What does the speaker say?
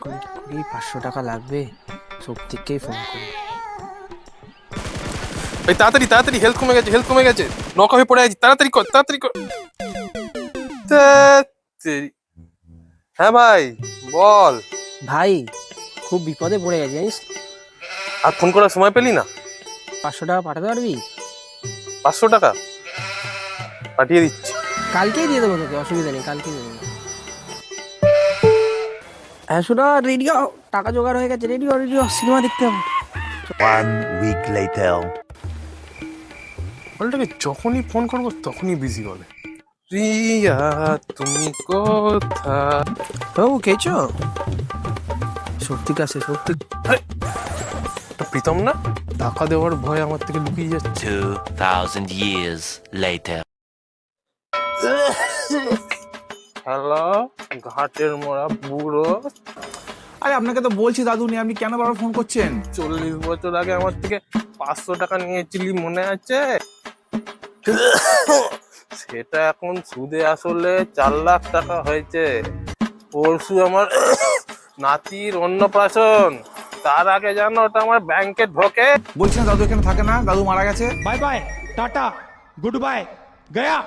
কুড়ি 500 টাকা লাগবে, সৌপ্তিককেই ফোন করি। ভাই তাড়াতাড়ি তাড়াতাড়ি, হেলথ কমে গেছে, নক হয়ে পড়ে আছি, তাড়াতাড়ি কর তাড়াতাড়ি কর। ধ্যাৎ তেরি। হ্যাঁ ভাই বল। ভাই খুব বিপদে পড়ে গেছে জানিস। আর ফোন করার সময় পেলি না? 500 টাকা পাঠাতে পারবি? 500 টাকা পাঠিয়ে দিচ্ছি। কালকেই দিয়ে দেবো তোকে, অসুবিধা নেই, কালকেই দিয়ে দেবো। হ্যাঁ শোনা, রেডি হও, টাকা জোগাড় হয়ে গেছে, রেডি হও, সিনেমা দেখতে হবে। 1 week later. বলটাকে যখনই ফোন করবো তখনই বিজি বলে। রিয়া তুমি কোথায়? বাবু খেয়েছো? সৌপ্তিক আছে, সৌপ্তিক। প্রীতম না, টাকা দেওয়ার ভয় আমার থেকে লুকিয়ে যাচ্ছে। 2000 years later. হ্যালো, ঘাটের মোড়া বুড়ো। আরে আপনাকে তো বলছি দাদু নিয়ে, আপনি কেন বারবার ফোন করছেন? 40 বছর আগে আমার থেকে 500 টাকা নিয়েছিলি, মনে আছে? সেটা এখন সুদে আসলে 4 লাখ টাকা হয়েছে। পরশু আমার নাতির অন্নপ্রাশন, তার আগে জানো ওটা আমার ব্যাংকে ঢোকে। বলছি না দাদু এখানে থাকে না, দাদু মারা গেছে। Bye bye tata goodbye गया।